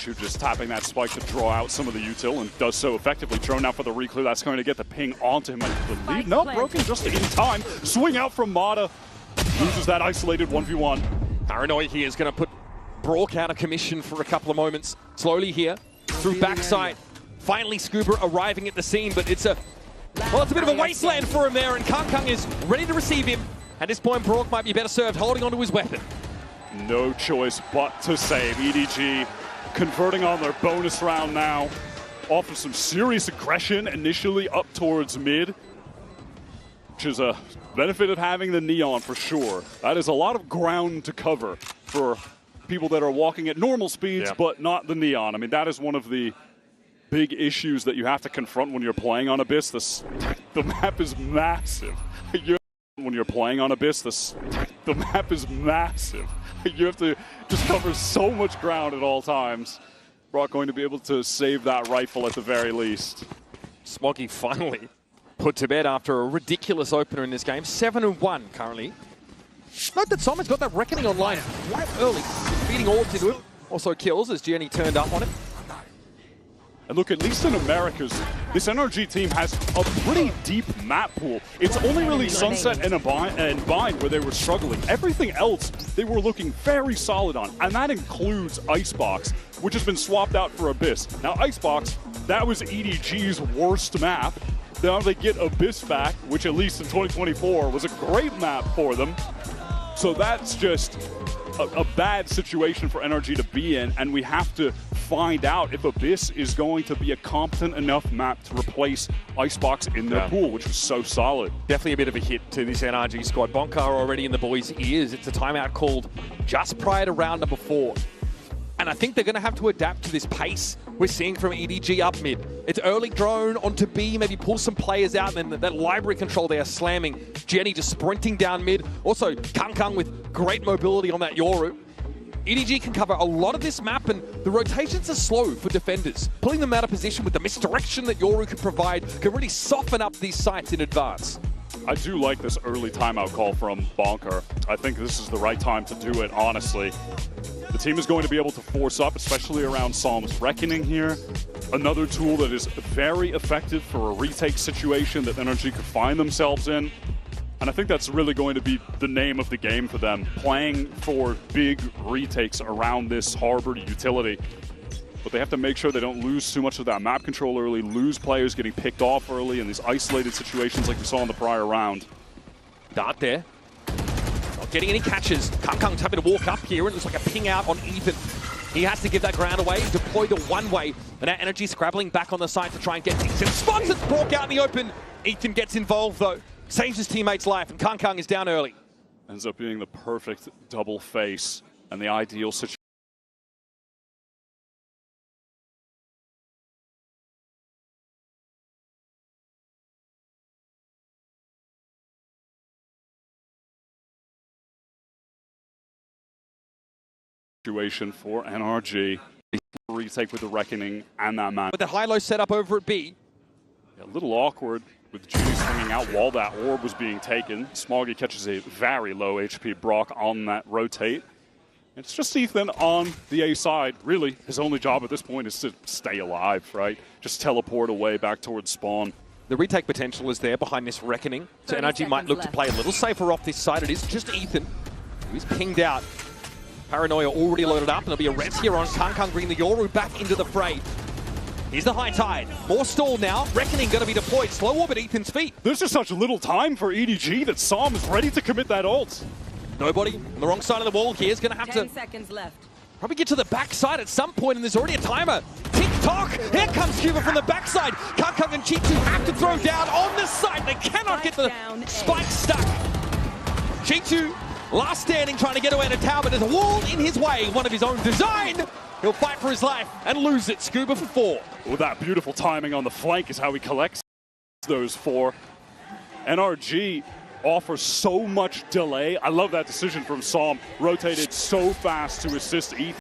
G2 just tapping that spike to draw out some of the util and does so effectively. Drone out for the reclear. That's going to get the ping onto him. The lead, no, broken just in time. Swing out from Mata. Loses that isolated 1v1. Paranoia here is going to put Brock out of commission for a couple of moments. Slowly here, through backside. Finally Scuba arriving at the scene, but it's a bit of a wasteland for him there, and Kang is ready to receive him. At this point, Brock might be better served holding onto his weapon. No choice but to save. EDG converting on their bonus round now. Off of some serious aggression initially up towards mid, which is a benefit of having the Neon for sure. That is a lot of ground to cover for people that are walking at normal speeds, but not the Neon. I mean, that is one of the big issues that you have to confront when you're playing on Abyss. The map is massive. When you're playing on Abyss, the map is massive. You have to just cover so much ground at all times. Brock going to be able to save that rifle at the very least. Smoggy finally put to bed after a ridiculous opener in this game. 7-1 currently. Note that Simon's got that Reckoning online quite early, feeding orbs into it. Also kills as Jenny turned up on it. And look, at least in Americas, this NRG team has a pretty deep map pool. It's only really Sunset and Bind where they were struggling. Everything else they were looking very solid on, and that includes Icebox, which has been swapped out for Abyss. Now Icebox, that was EDG's worst map. Now they get Abyss back, which at least in 2024 was a great map for them. So that's just a bad situation for NRG to be in, and we have to find out if Abyss is going to be a competent enough map to replace Icebox in their pool, which was so solid. Definitely a bit of a hit to this NRG squad. Bonkar already in the boys' ears. It's a timeout called just prior to round number 4. And I think they're going to have to adapt to this pace we're seeing from EDG up mid. It's early drone onto B, maybe pull some players out, and then that library control they are slamming. Jenny just sprinting down mid. Also, Kang with great mobility on that Yoru. EDG can cover a lot of this map, and the rotations are slow for defenders. Pulling them out of position with the misdirection that Yoru can provide can really soften up these sites in advance. I do like this early timeout call from Bonker. I think this is the right time to do it, honestly. The team is going to be able to force up, especially around Psalm's Reckoning here. Another tool that is very effective for a retake situation that NRG could find themselves in. And I think that's really going to be the name of the game for them, playing for big retakes around this harbored utility. But they have to make sure they don't lose too much of that map control early, lose players getting picked off early in these isolated situations like we saw in the prior round. Dart there. Not getting any catches. Kang's having to walk up here, and it looks like a ping out on Ethan. He has to give that ground away, deploy the one-way. And that energy scrabbling back on the side to try and get Ethan. Spots it, Brock out in the open. Ethan gets involved though. Saves his teammate's life, and Kang is down early. Ends up being the perfect double face and the ideal situation for NRG. Retake with the Reckoning and that man. With the high-low setup over at B. A little awkward with G swinging out while that orb was being taken. Smoggy catches a very low HP Brock on that rotate. It's just Ethan on the A side. Really, his only job at this point is to stay alive, right? Just teleport away back towards spawn. The retake potential is there behind this Reckoning. So NRG might look to play a little safer off this side. It is just Ethan who's pinged out. Paranoia already loaded up, and there'll be a res here on Kang bringing the Yoru back into the fray. Here's the high tide. More stall now. Reckoning going to be deployed. Slow orb at Ethan's feet. There's just such little time for EDG that Psalm is ready to commit that ult. Nobody on the wrong side of the wall here is going to have 10 seconds left. Probably get to the backside at some point, and there's already a timer. Tick-tock! Here comes Cuba from the backside. Kang and G2 have to throw down on the side. They cannot get the spike stuck. G2 last standing, trying to get away in a tower, but there's a wall in his way, one of his own design. He'll fight for his life and lose it. Scuba for 4. Well, that beautiful timing on the flank is how he collects those 4. NRG offers so much delay. I love that decision from Psalm. Rotated so fast to assist Ethan.